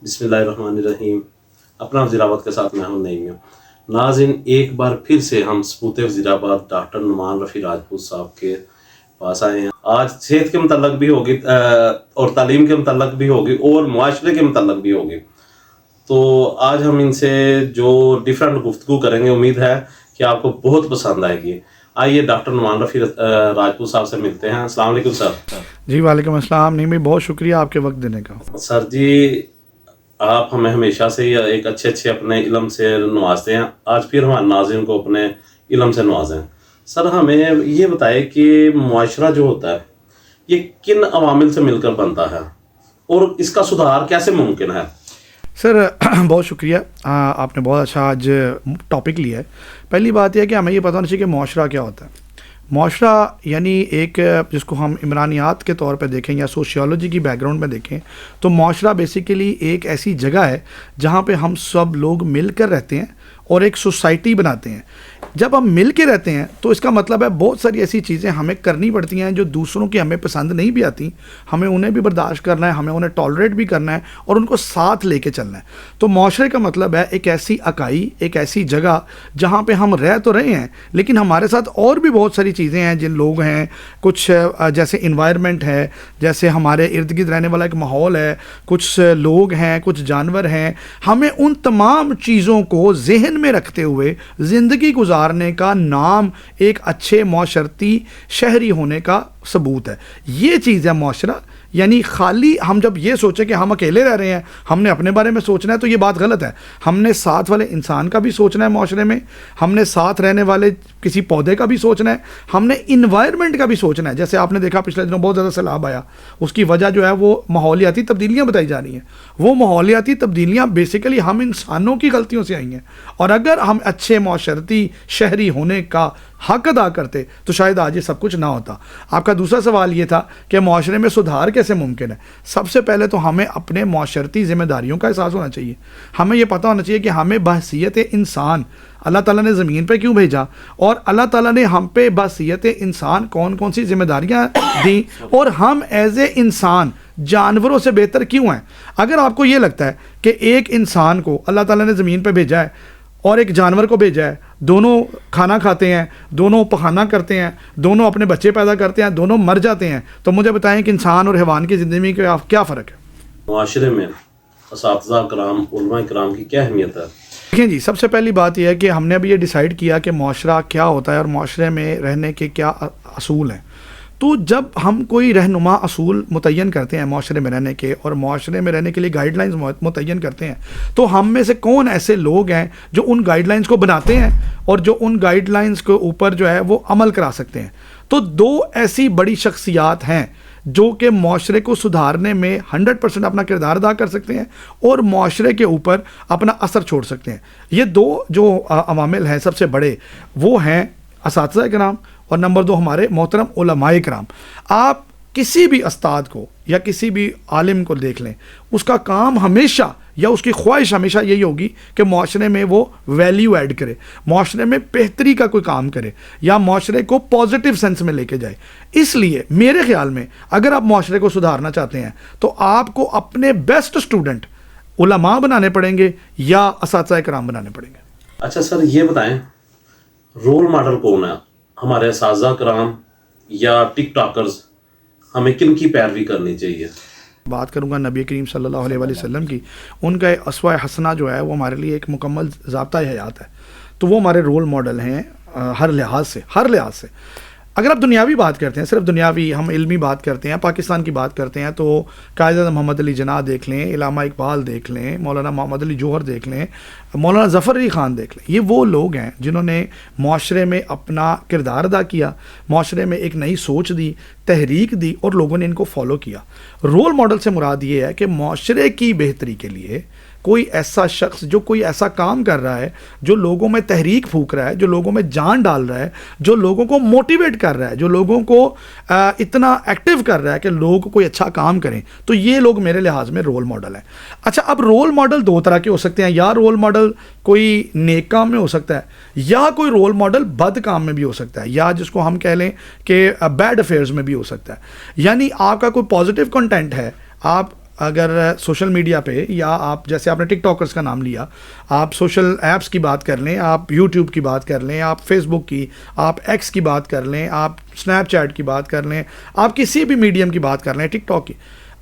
بسم اللہ الرحمن الرحیم. اپنا وزیر آباد کے ساتھ میں ہوں نہیں ہوں. ناظرین، ایک بار پھر سے ہم سپوت وزیر آباد ڈاکٹر نعمان رفیع راجپوت صاحب کے پاس آئے ہیں. آج صحت کے متعلق بھی ہوگی اور تعلیم کے متعلق بھی ہوگی اور معاشرے کے متعلق بھی ہوگی. تو آج ہم ان سے جو ڈیفرنٹ گفتگو کریں گے، امید ہے کہ آپ کو بہت پسند آئے گی. آئیے ڈاکٹر نعمان رفیع راجپوت صاحب سے ملتے ہیں. السلام علیکم سر. جی وعلیکم السلام. نہیں بھائی، بہت شکریہ آپ کے وقت دینے کا. سر جی، آپ ہمیں ہمیشہ سے ایک اچھے اپنے علم سے نوازتے ہیں. آج پھر ہمارے ناظرین کو اپنے علم سے نوازیں. سر ہمیں یہ بتائے کہ معاشرہ جو ہوتا ہے یہ کن عوامل سے مل کر بنتا ہے اور اس کا سدھار کیسے ممکن ہے؟ سر بہت شکریہ، آپ نے بہت اچھا آج ٹاپک لیا ہے. پہلی بات یہ ہے کہ ہمیں یہ پتہ ہونا چاہیے کہ معاشرہ کیا ہوتا ہے. معاشرہ یعنی ایک، جس کو ہم عمرانیات کے طور پہ دیکھیں یا سوشیولوجی کی بیک گراؤنڈ میں دیکھیں تو معاشرہ بیسیکلی ایک ایسی جگہ ہے جہاں پہ ہم سب لوگ مل کر رہتے ہیں اور ایک سوسائٹی بناتے ہیں. جب ہم مل کے رہتے ہیں تو اس کا مطلب ہے بہت ساری ایسی چیزیں ہمیں کرنی پڑتی ہیں جو دوسروں کی ہمیں پسند نہیں بھی آتی. ہمیں انہیں بھی برداشت کرنا ہے، ہمیں انہیں ٹالریٹ بھی کرنا ہے اور ان کو ساتھ لے کے چلنا ہے. تو معاشرے کا مطلب ہے ایک ایسی اکائی، ایک ایسی جگہ جہاں پہ ہم رہ تو رہے ہیں لیکن ہمارے ساتھ اور بھی بہت ساری چیزیں ہیں. جن لوگ ہیں، کچھ جیسے انوائرمنٹ ہے، جیسے ہمارے ارد گرد رہنے والا ایک ماحول ہے، کچھ لوگ ہیں، کچھ جانور ہیں. ہمیں ان تمام چیزوں کو ذہن میں رکھتے ہوئے زندگی گزارنے کا نام ایک اچھے معاشرتی شہری ہونے کا ثبوت ہے. یہ چیز ہے معاشرہ. یعنی خالی ہم جب یہ سوچیں کہ ہم اکیلے رہ رہے ہیں، ہم نے اپنے بارے میں سوچنا ہے، تو یہ بات غلط ہے. ہم نے ساتھ والے انسان کا بھی سوچنا ہے معاشرے میں، ہم نے ساتھ رہنے والے کسی پودے کا بھی سوچنا ہے، ہم نے انوائرمنٹ کا بھی سوچنا ہے. جیسے آپ نے دیکھا پچھلے دنوں بہت زیادہ سیلاب آیا، اس کی وجہ جو ہے وہ ماحولیاتی تبدیلیاں بتائی جا رہی ہیں. وہ ماحولیاتی تبدیلیاں بیسیکلی ہم انسانوں کی غلطیوں سے آئی ہیں. اور اگر ہم اچھے معاشرتی شہری ہونے کا حق ادا کرتے تو شاید آج یہ سب کچھ نہ ہوتا. آپ کا دوسرا سوال یہ تھا کہ معاشرے میں سدھار کیسے ممکن ہے. سب سے پہلے تو ہمیں اپنے معاشرتی ذمہ داریوں کا احساس ہونا چاہیے. ہمیں یہ پتہ ہونا چاہیے کہ ہمیں بحیثیت انسان اللہ تعالیٰ نے زمین پہ کیوں بھیجا اور اللہ تعالیٰ نے ہم پہ بحیثیت انسان کون کون سی ذمہ داریاں دیں اور ہم ایز اے انسان جانوروں سے بہتر کیوں ہیں. اگر آپ کو یہ لگتا ہے کہ ایک انسان کو اللہ تعالیٰ نے زمین پہ بھیجا ہے اور ایک جانور کو بھیجا ہے، دونوں کھانا کھاتے ہیں، دونوں پخانہ کرتے ہیں، دونوں اپنے بچے پیدا کرتے ہیں، دونوں مر جاتے ہیں، تو مجھے بتائیں کہ انسان اور حیوان کی زندگی کا کیا فرق ہے؟ معاشرے میں اساتذہ کرام، علماء کرام کی کیا اہمیت ہے؟ دیکھیں جی، سب سے پہلی بات یہ ہے کہ ہم نے ابھی یہ ڈیسائیڈ کیا کہ معاشرہ کیا ہوتا ہے اور معاشرے میں رہنے کے کیا اصول ہیں. تو جب ہم کوئی رہنما اصول متعین کرتے ہیں معاشرے میں رہنے کے اور معاشرے میں رہنے کے لیے گائیڈ لائنز متعین کرتے ہیں، تو ہم میں سے کون ایسے لوگ ہیں جو ان گائیڈ لائنز کو بناتے ہیں اور جو ان گائیڈ لائنز کے اوپر جو ہے وہ عمل کرا سکتے ہیں. تو دو ایسی بڑی شخصیات ہیں جو کہ معاشرے کو سدھارنے میں 100% اپنا کردار ادا کر سکتے ہیں اور معاشرے کے اوپر اپنا اثر چھوڑ سکتے ہیں. یہ دو جو عوامل ہیں سب سے بڑے، وہ ہیں اساتذہ کرام اور نمبر 2 ہمارے محترم علماء کرام. آپ کسی بھی استاد کو یا کسی بھی عالم کو دیکھ لیں، اس کا کام ہمیشہ یا اس کی خواہش ہمیشہ یہی ہوگی کہ معاشرے میں وہ ویلیو ایڈ کرے، معاشرے میں بہتری کا کوئی کام کرے یا معاشرے کو پازیٹیو سینس میں لے کے جائے. اس لیے میرے خیال میں اگر آپ معاشرے کو سدھارنا چاہتے ہیں تو آپ کو اپنے بیسٹ اسٹوڈنٹ علماء بنانے پڑیں گے یا اساتذہ کرام بنانے پڑیں گے. اچھا سر، یہ بتائیں رول ماڈل کون ہے؟ ہمارے اساتذہ کرام یا ٹک ٹاکرز؟ ہمیں کن کی پیروی کرنی چاہیے؟ بات کروں گا نبی کریم صلی اللہ علیہ وسلم کی. ان کا اسوہ حسنہ جو ہے وہ ہمارے لیے ایک مکمل ضابطہ حیات ہے. تو وہ ہمارے رول ماڈل ہیں ہر لحاظ سے. اگر آپ دنیاوی بات کرتے ہیں، صرف دنیاوی، ہم علمی بات کرتے ہیں، پاکستان کی بات کرتے ہیں، تو قائد اعظم محمد علی جناح دیکھ لیں، علامہ اقبال دیکھ لیں، مولانا محمد علی جوہر دیکھ لیں، مولانا ظفر علی خان دیکھ لیں. یہ وہ لوگ ہیں جنہوں نے معاشرے میں اپنا کردار ادا کیا، معاشرے میں ایک نئی سوچ دی، تحریک دی اور لوگوں نے ان کو فالو کیا. رول ماڈل سے مراد یہ ہے کہ معاشرے کی بہتری کے لیے کوئی ایسا شخص جو کوئی ایسا کام کر رہا ہے، جو لوگوں میں تحریک پھونک رہا ہے، جو لوگوں میں جان ڈال رہا ہے، جو لوگوں کو موٹیویٹ کر رہا ہے، جو لوگوں کو اتنا ایکٹیو کر رہا ہے کہ لوگ کوئی اچھا کام کریں، تو یہ لوگ میرے لحاظ میں رول ماڈل ہیں. اچھا، اب رول ماڈل 2 طرح کے ہو سکتے ہیں. یا رول ماڈل کوئی نیک کام میں ہو سکتا ہے یا کوئی رول ماڈل بد کام میں بھی ہو سکتا ہے، یا جس کو ہم کہہ لیں کہ بیڈ افیئرز میں بھی ہو سکتا ہے. یعنی آپ کا کوئی پازیٹیو کنٹینٹ ہے، آپ اگر سوشل میڈیا پہ یا آپ جیسے آپ نے ٹک ٹاکرز کا نام لیا, آپ سوشل ایپس کی بات کر لیں, آپ یوٹیوب کی بات کر لیں, آپ فیس بک کی, آپ ایکس کی بات کر لیں, آپ اسنیپ چیٹ کی بات کر لیں, آپ کسی بھی میڈیم کی بات کر لیں, ٹک ٹاک کی,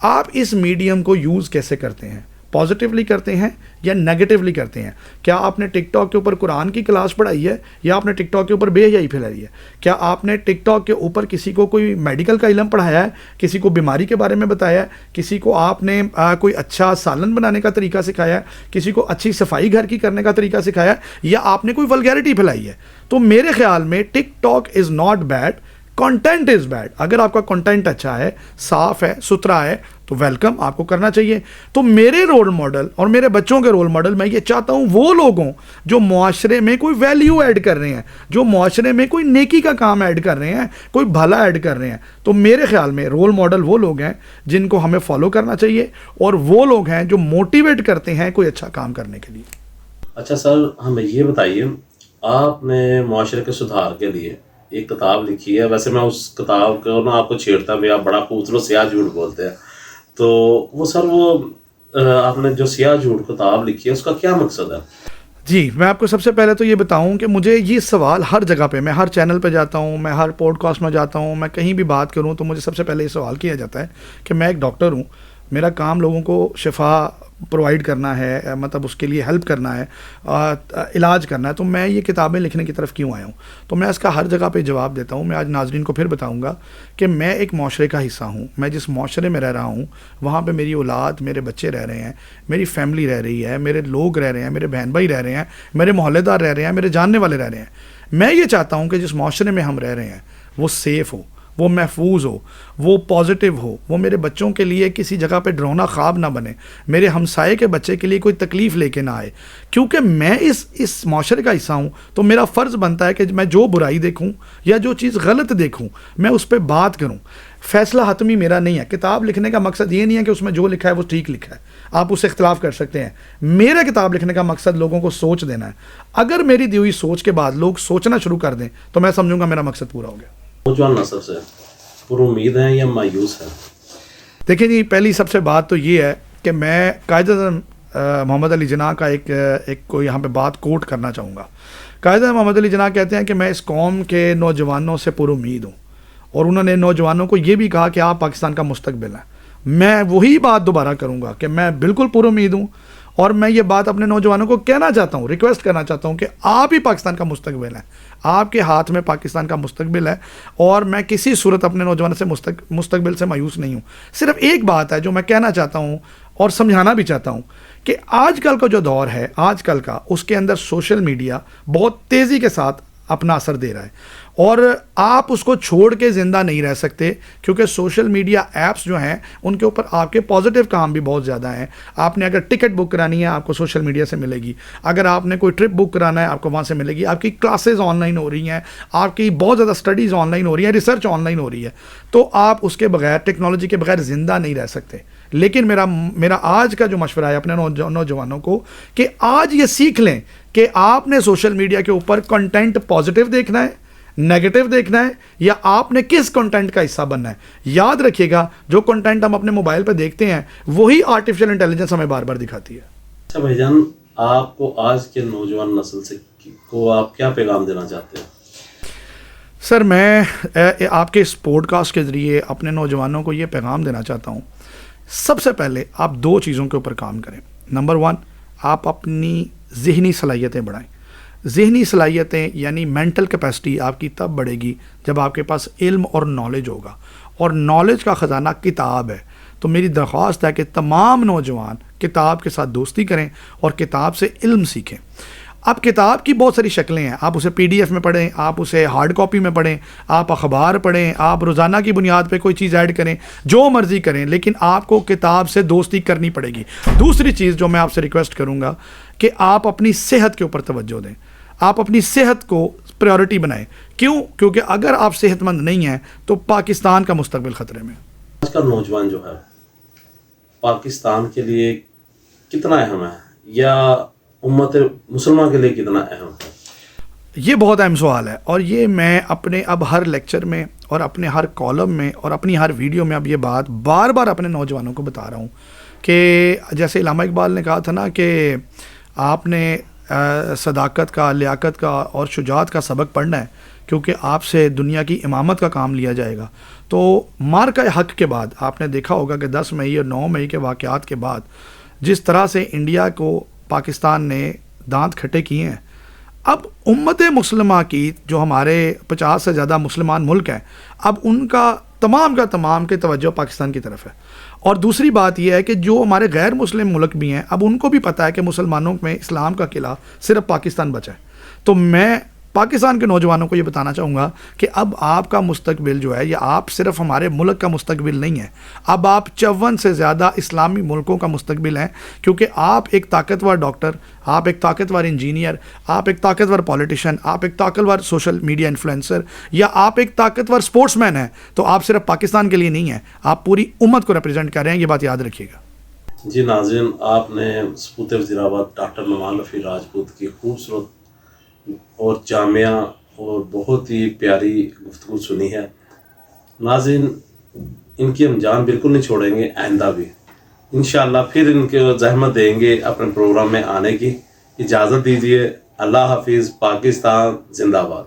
آپ اس میڈیم کو یوز کیسے کرتے ہیں؟ پازیٹیولی کرتے ہیں یا نیگیٹیولی کرتے ہیں؟ کیا آپ نے ٹک ٹاک کے اوپر قرآن کی کلاس پڑھائی ہے یا آپ نے ٹک ٹاک کے اوپر بے حیائی پھیلائی ہے؟ کیا آپ نے ٹک ٹاک کے اوپر کسی کو کوئی میڈیکل کا علم پڑھایا ہے, کسی کو بیماری کے بارے میں بتایا ہے, کسی کو آپ نے کوئی اچھا سالن بنانے کا طریقہ سکھایا ہے, کسی کو اچھی صفائی گھر کی کرنے کا طریقہ سکھایا ہے, یا آپ نے کوئی ولگیرٹی پھیلائی ہے؟ تو میرے خیال میں TikTok is not bad, content is bad. اگر آپ کا کنٹینٹ اچھا ہے, صاف ہے, ستھرا ہے, تو ویلکم, آپ کو کرنا چاہیے. تو میرے رول ماڈل اور میرے بچوں کے رول ماڈل میں یہ چاہتا ہوں وہ لوگ ہوں جو معاشرے میں کوئی ویلیو ایڈ کر رہے ہیں, جو معاشرے میں کوئی نیکی کا کام ایڈ کر رہے ہیں, کوئی بھلا ایڈ کر رہے ہیں. تو میرے خیال میں رول ماڈل وہ لوگ ہیں جن کو ہمیں فالو کرنا چاہیے, اور وہ لوگ ہیں جو موٹیویٹ کرتے ہیں کوئی اچھا کام کرنے کے لیے. اچھا سر, ہمیں یہ بتائیے, آپ نے معاشرے کے سدھار کے لیے ایک کتاب لکھی ہے. ویسے میں اس کتاب کو نا آپ کو چھیڑتا بھی, آپ بڑا خوبصورت سیاہ جھوٹ بولتے ہیں, تو وہ سر وہ آپ نے جو سیاہ جھوٹ کتاب لکھی ہے اس کا کیا مقصد ہے؟ جی, میں آپ کو سب سے پہلے تو یہ بتاؤں کہ مجھے یہ سوال ہر جگہ پہ, میں ہر چینل پہ جاتا ہوں, میں ہر پوڈ کاسٹ میں جاتا ہوں, میں کہیں بھی بات کروں تو مجھے سب سے پہلے یہ سوال کیا جاتا ہے کہ میں ایک ڈاکٹر ہوں, میرا کام لوگوں کو شفا پرووائڈ کرنا ہے, مطلب اس کے لیے ہیلپ کرنا ہے, علاج کرنا ہے, تو میں یہ کتابیں لکھنے کی طرف کیوں آیا ہوں؟ تو میں اس کا ہر جگہ پہ جواب دیتا ہوں. میں آج ناظرین کو پھر بتاؤں گا کہ میں ایک معاشرے کا حصہ ہوں. میں جس معاشرے میں رہ رہا ہوں وہاں پہ میری اولاد, میرے بچے رہ رہے ہیں, میری فیملی رہ رہی ہے, میرے لوگ رہ رہے ہیں, میرے بہن بھائی رہ رہے ہیں, میرے محلے دار رہ رہے ہیں, میرے جاننے والے رہ رہے ہیں. میں یہ چاہتا ہوں کہ جس معاشرے میں ہم رہ رہے ہیں وہ سیف ہو, وہ محفوظ ہو, وہ پازیٹیو ہو, وہ میرے بچوں کے لیے کسی جگہ پہ ڈرونا خواب نہ بنے, میرے ہمسائے کے بچے کے لیے کوئی تکلیف لے کے نہ آئے. کیونکہ میں اس معاشرے کا حصہ ہوں تو میرا فرض بنتا ہے کہ میں جو برائی دیکھوں یا جو چیز غلط دیکھوں میں اس پہ بات کروں. فیصلہ حتمی میرا نہیں ہے. کتاب لکھنے کا مقصد یہ نہیں ہے کہ اس میں جو لکھا ہے وہ ٹھیک لکھا ہے, آپ اس سے اختلاف کر سکتے ہیں. میرا کتاب لکھنے کا مقصد لوگوں کو سوچ دینا ہے. اگر میری دی ہوئی سوچ کے بعد لوگ سوچنا شروع کر دیں تو میں سمجھوں گا میرا مقصد پورا ہو گیا. نوجوان نسل سے پر امید ہیں یا مایوس ہیں؟ دیکھیں جی, پہلی سب سے بات تو یہ ہے کہ میں قائد اعظم محمد علی جناح کا ایک کو یہاں پہ بات کوٹ کرنا چاہوں گا. قائد اعظم محمد علی جناح کہتے ہیں کہ میں اس قوم کے نوجوانوں سے پر امید ہوں, اور انہوں نے نوجوانوں کو یہ بھی کہا کہ آپ پاکستان کا مستقبل ہیں. میں وہی بات دوبارہ کروں گا کہ میں بالکل پر امید ہوں, اور میں یہ بات اپنے نوجوانوں کو کہنا چاہتا ہوں, ریکویسٹ کرنا چاہتا ہوں کہ آپ ہی پاکستان کا مستقبل ہیں, آپ کے ہاتھ میں پاکستان کا مستقبل ہے, اور میں کسی صورت اپنے نوجوانوں سے مستقبل سے مایوس نہیں ہوں. صرف ایک بات ہے جو میں کہنا چاہتا ہوں اور سمجھانا بھی چاہتا ہوں کہ آج کل کا جو دور ہے, آج کل کا, اس کے اندر سوشل میڈیا بہت تیزی کے ساتھ اپنا اثر دے رہا ہے, اور آپ اس کو چھوڑ کے زندہ نہیں رہ سکتے, کیونکہ سوشل میڈیا ایپس جو ہیں ان کے اوپر آپ کے پازیٹیو کام بھی بہت زیادہ ہیں. آپ نے اگر ٹکٹ بک کرانی ہے آپ کو سوشل میڈیا سے ملے گی, اگر آپ نے کوئی ٹرپ بک کرانا ہے آپ کو وہاں سے ملے گی, آپ کی کلاسز آن لائن ہو رہی ہیں, آپ کی بہت زیادہ اسٹڈیز آن لائن ہو رہی ہیں, ریسرچ آن لائن ہو رہی ہے, تو آپ اس کے بغیر, ٹیکنالوجی کے بغیر زندہ نہیں رہ سکتے. لیکن میرا آج کا جو مشورہ ہے اپنے نوجوانوں کو کہ آج یہ سیکھ لیں کہ آپ نے سوشل میڈیا کے اوپر کنٹینٹ پازیٹیو دیکھنا ہے, نیگیٹو دیکھنا ہے, یا آپ نے کس کنٹینٹ کا حصہ بننا ہے. یاد رکھیے گا جو کنٹینٹ ہم اپنے موبائل پہ دیکھتے ہیں وہی آرٹیفیشیل انٹیلیجنس ہمیں بار بار دکھاتی ہے. اچھا بھائی جان, آپ کو آج کے نوجوان نسل سے کو آپ کیا پیغام دینا چاہتے ہیں؟ سر, میں آپ کے اس پوڈ کاسٹ کے ذریعے اپنے نوجوانوں کو یہ پیغام دینا چاہتا ہوں. سب سے پہلے آپ دو چیزوں کے اوپر کام کریں. نمبر 1, آپ اپنی ذہنی صلاحیتیں بڑھائیں. ذہنی صلاحیتیں یعنی مینٹل کیپیسٹی آپ کی تب بڑھے گی جب آپ کے پاس علم اور نالج ہوگا, اور نالج کا خزانہ کتاب ہے. تو میری درخواست ہے کہ تمام نوجوان کتاب کے ساتھ دوستی کریں اور کتاب سے علم سیکھیں. اب کتاب کی بہت ساری شکلیں ہیں, آپ اسے PDF میں پڑھیں, آپ اسے ہارڈ کاپی میں پڑھیں, آپ اخبار پڑھیں, آپ روزانہ کی بنیاد پہ کوئی چیز ایڈ کریں, جو مرضی کریں, لیکن آپ کو کتاب سے دوستی کرنی پڑے گی. دوسری چیز جو میں آپ سے ریکویسٹ کروں گا کہ آپ اپنی صحت کے اوپر توجہ دیں, آپ اپنی صحت کو پریورٹی بنائیں. کیوں؟ کیونکہ اگر آپ صحت مند نہیں ہیں تو پاکستان کا مستقبل خطرے میں. آج کا نوجوان جو ہے پاکستان کے لیے کتنا اہم ہے, یا امت مسلمہ کے لیے کتنا اہم ہے؟ یہ بہت اہم سوال ہے, اور یہ میں اپنے اب ہر لیکچر میں اور اپنے ہر کالم میں اور اپنی ہر ویڈیو میں اب یہ بات بار بار اپنے نوجوانوں کو بتا رہا ہوں کہ جیسے علامہ اقبال نے کہا تھا نا کہ آپ نے صداقت کا، لیاقت کا اور شجاعت کا سبق پڑھنا ہے، کیونکہ آپ سے دنیا کی امامت کا کام لیا جائے گا۔ تو مارکہ حق کے بعد آپ نے دیکھا ہوگا کہ 10 مئی اور 9 مئی کے واقعات کے بعد جس طرح سے انڈیا کو پاکستان نے دانت کھٹے کیے ہیں، اب امت مسلمہ کی جو ہمارے 50 سے زیادہ مسلمان ملک ہیں، اب ان کا تمام کی توجہ پاکستان کی طرف ہے۔ اور دوسری بات یہ ہے کہ جو ہمارے غیر مسلم ملک بھی ہیں، اب ان کو بھی پتہ ہے کہ مسلمانوں میں اسلام کا قلعہ صرف پاکستان بچا ہے۔ تو میں پاکستان کے نوجوانوں کو یہ بتانا چاہوں گا کہ اب آپ کا مستقبل جو ہے، یہ آپ صرف ہمارے ملک کا مستقبل نہیں ہے، اب آپ 54 سے زیادہ اسلامی ملکوں کا مستقبل ہیں، کیونکہ آپ ایک طاقتور ڈاکٹر، آپ ایک طاقتور انجینئر، آپ ایک طاقتور پولیٹیشین، آپ ایک طاقتور سوشل میڈیا انفلوئنسر، یا آپ ایک طاقتور سپورٹس مین ہیں، تو آپ صرف پاکستان کے لیے نہیں ہیں، آپ پوری امت کو ریپرزینٹ کر رہے ہیں، یہ بات یاد رکھیے گا۔ جی ناظرین، آپ نے سپوت وزیر آباد ڈاکٹر نعمان رفیع راجپوت کی خوبصورت اور جامعہ اور بہت ہی پیاری گفتگو سنی ہے۔ ناظرین، ان کی ہم جان بالکل نہیں چھوڑیں گے، آئندہ بھی انشاءاللہ پھر ان کے زحمت دیں گے اپنے پروگرام میں آنے کی۔ اجازت دیجیے، اللہ حافظ، پاکستان زندہ باد۔